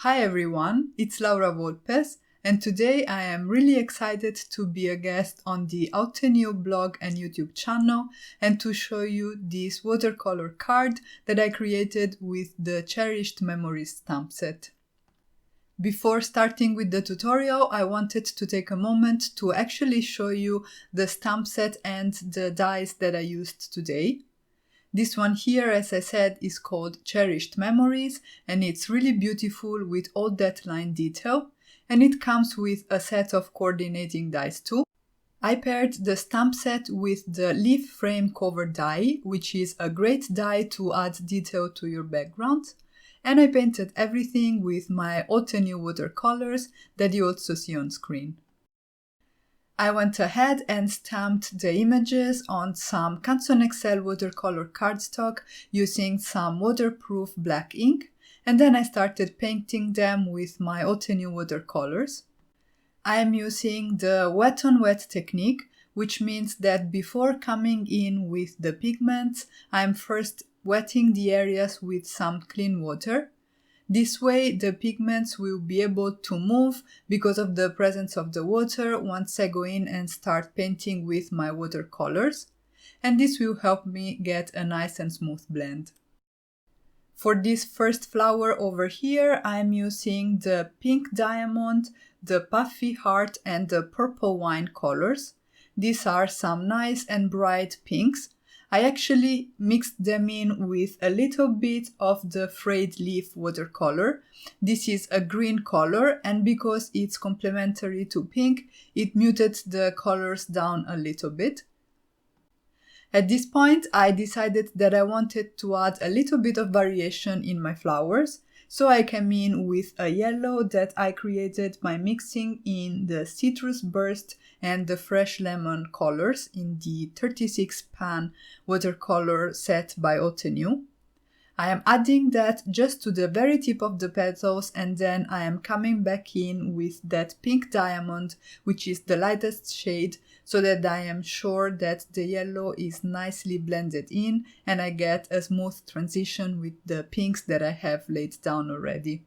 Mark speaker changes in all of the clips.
Speaker 1: Hi everyone, it's Laura Volpes, and today I am really excited to be a guest on the Altenew blog and YouTube channel and to show you this watercolor card that I created with the Cherished Memories stamp set. Before starting with the tutorial, I wanted to take a moment to actually show you the stamp set and the dies that I used today. This one here, as I said, is called Cherished Memories, and it's really beautiful with all that line detail, and it comes with a set of coordinating dies too. I paired the stamp set with the leaf frame cover die, which is a great die to add detail to your background, and I painted everything with my Altenew watercolors that you also see on screen. I went ahead and stamped the images on some Canson XL watercolor cardstock using some waterproof black ink, and then I started painting them with my Altenew watercolors. I am using the wet on wet technique, which means that before coming in with the pigments, I am first wetting the areas with some clean water. This way, the pigments will be able to move because of the presence of the water once I go in and start painting with my watercolors, and this will help me get a nice and smooth blend. For this first flower over here, I'm using the pink diamond, the puffy heart, and the purple wine colors. These are some nice and bright pinks. I actually mixed them in with a little bit of the frayed leaf watercolor. This is a green color, and because it's complementary to pink, it muted the colors down a little bit. At this point, I decided that I wanted to add a little bit of variation in my flowers, so I came in with a yellow that I created by mixing in the citrus burst and the fresh lemon colors in the 36 pan watercolor set by Altenew. I am adding that just to the very tip of the petals, and then I am coming back in with that pink diamond, which is the lightest shade, so that I am sure that the yellow is nicely blended in and I get a smooth transition with the pinks that I have laid down already.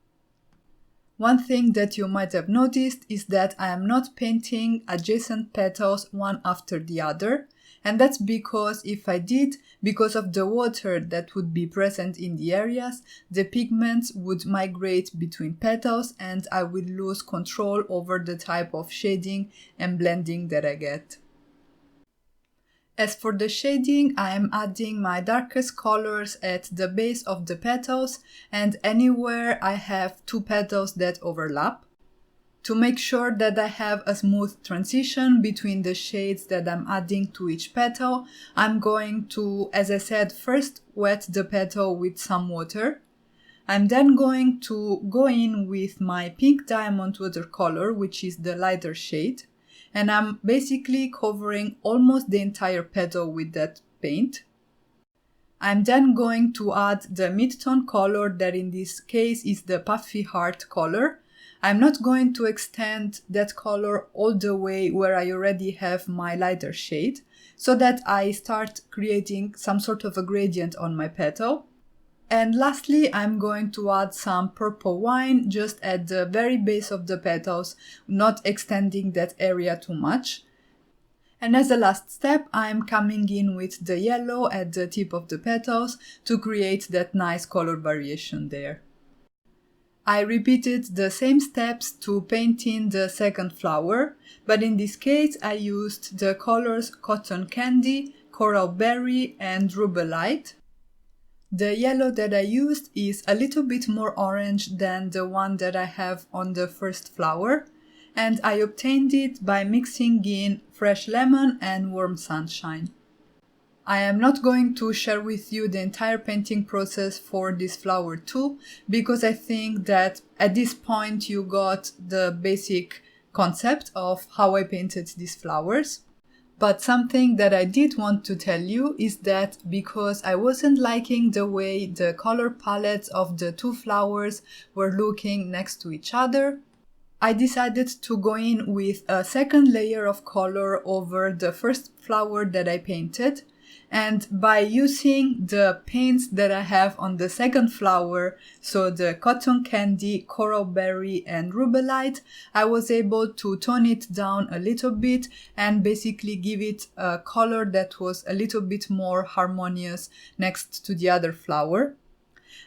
Speaker 1: One thing that you might have noticed is that I am not painting adjacent petals one after the other, and that's because if I did, because of the water that would be present in the areas, the pigments would migrate between petals and I would lose control over the type of shading and blending that I get. As for the shading, I am adding my darkest colors at the base of the petals and anywhere I have two petals that overlap. To make sure that I have a smooth transition between the shades that I'm adding to each petal, I'm going to, as I said, first wet the petal with some water. I'm then going to go in with my pink diamond watercolor, which is the lighter shade, and I'm basically covering almost the entire petal with that paint. I'm then going to add the mid-tone color that in this case is the puffy heart color. I'm not going to extend that color all the way where I already have my lighter shade, so that I start creating some sort of a gradient on my petal. And lastly, I'm going to add some purple wine just at the very base of the petals, not extending that area too much. And as a last step, I'm coming in with the yellow at the tip of the petals to create that nice color variation there. I repeated the same steps to paint in the second flower, but in this case I used the colors Cotton Candy, Coral Berry, and Rubellite. The yellow that I used is a little bit more orange than the one that I have on the first flower, and I obtained it by mixing in fresh lemon and warm sunshine. I am not going to share with you the entire painting process for this flower too, because I think that at this point you got the basic concept of how I painted these flowers. But something that I did want to tell you is that because I wasn't liking the way the color palettes of the two flowers were looking next to each other, I decided to go in with a second layer of color over the first flower that I painted, And by using the paints that I have on the second flower, so the cotton candy, coral berry and rubellite, I was able to tone it down a little bit and basically give it a color that was a little bit more harmonious next to the other flower.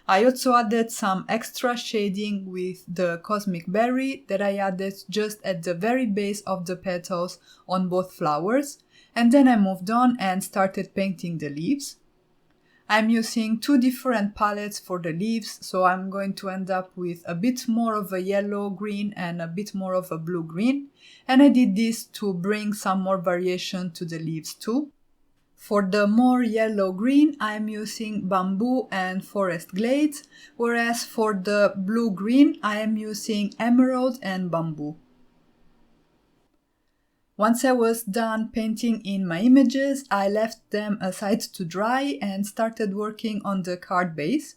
Speaker 1: I also added some extra shading with the cosmic berry that I added just at the very base of the petals on both flowers. And then I moved on and started painting the leaves. I'm using two different palettes for the leaves, so I'm going to end up with a bit more of a yellow-green and a bit more of a blue-green. And I did this to bring some more variation to the leaves too. For the more yellow-green, I'm using bamboo and forest glades, whereas for the blue-green, I am using emerald and bamboo. Once I was done painting in my images, I left them aside to dry and started working on the card base.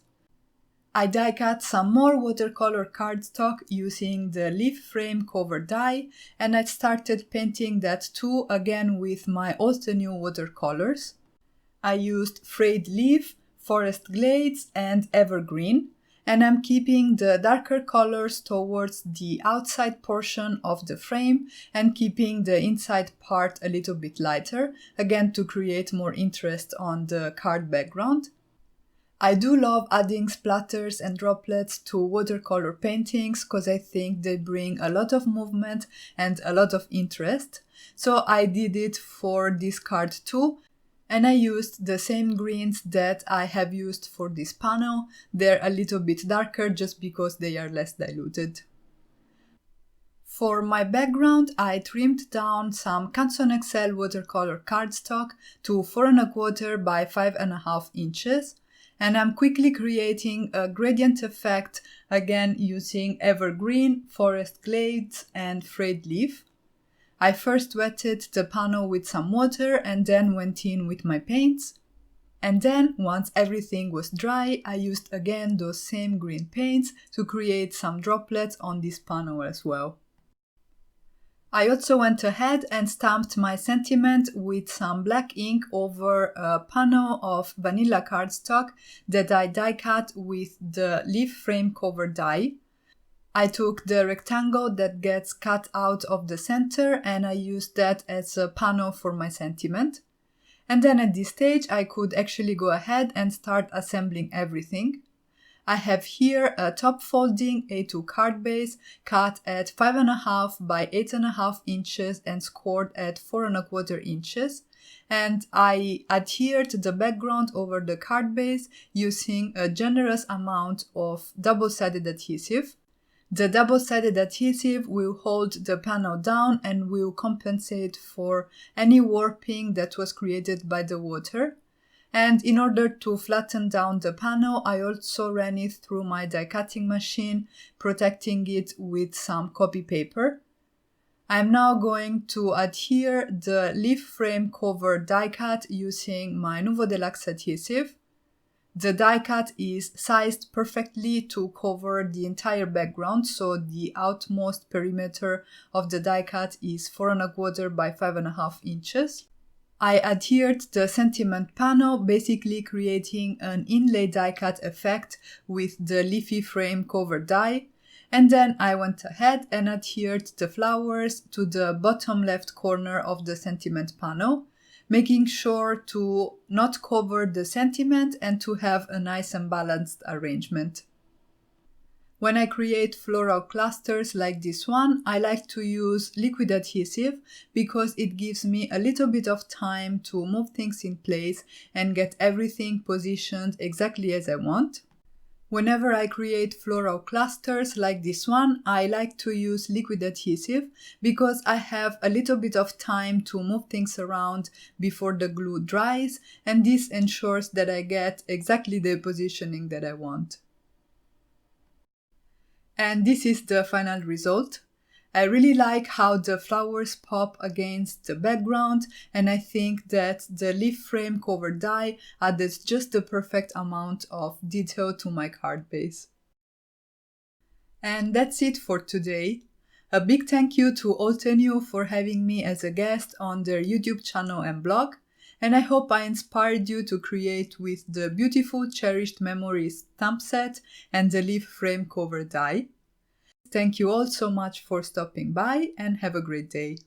Speaker 1: I die cut some more watercolor cardstock using the leaf frame cover die, and I started painting that too, again with my Altenew watercolors. I used frayed leaf, forest glades and evergreen, and I'm keeping the darker colors towards the outside portion of the frame and keeping the inside part a little bit lighter, again to create more interest on the card background. I do love adding splatters and droplets to watercolor paintings because I think they bring a lot of movement and a lot of interest. So I did it for this card too. And I used the same greens that I have used for this panel. They're a little bit darker just because they are less diluted. For my background, I trimmed down some Canson XL watercolor cardstock to 4¼ by 5½ inches. And I'm quickly creating a gradient effect, again using evergreen, forest glades and frayed leaf. I first wetted the panel with some water and then went in with my paints. And then, once everything was dry, I used again those same green paints to create some droplets on this panel as well. I also went ahead and stamped my sentiment with some black ink over a panel of vanilla cardstock that I die cut with the leaf frame cover die. I took the rectangle that gets cut out of the center and I used that as a panel for my sentiment. And then at this stage I could actually go ahead and start assembling everything. I have here a top folding A2 card base cut at 5½ by 8½ inches and scored at 4¼ inches. And I adhered the background over the card base using a generous amount of double-sided adhesive. The double-sided adhesive will hold the panel down and will compensate for any warping that was created by the water. And in order to flatten down the panel, I also ran it through my die cutting machine, protecting it with some copy paper. I'm now going to adhere the leaf frame cover die cut using my Nouveau Deluxe adhesive. The die cut is sized perfectly to cover the entire background, so the outmost perimeter of the die cut is 4¼ by 5½ inches. I adhered the sentiment panel, basically creating an inlay die cut effect with the leafy frame cover die, and then I went ahead and adhered the flowers to the bottom left corner of the sentiment panel, making sure to not cover the sentiment and to have a nice and balanced arrangement. When I create floral clusters like this one, I like to use liquid adhesive because it gives me a little bit of time to move things in place and get everything positioned exactly as I want. Whenever I create floral clusters like this one, I like to use liquid adhesive because I have a little bit of time to move things around before the glue dries, and this ensures that I get exactly the positioning that I want. And this is the final result. I really like how the flowers pop against the background, and I think that the leaf frame cover die added just the perfect amount of detail to my card base. And that's it for today. A big thank you to Altenew for having me as a guest on their YouTube channel and blog. and I hope I inspired you to create with the beautiful Cherished Memories stamp set and the leaf frame cover die. Thank you all so much for stopping by and have a great day.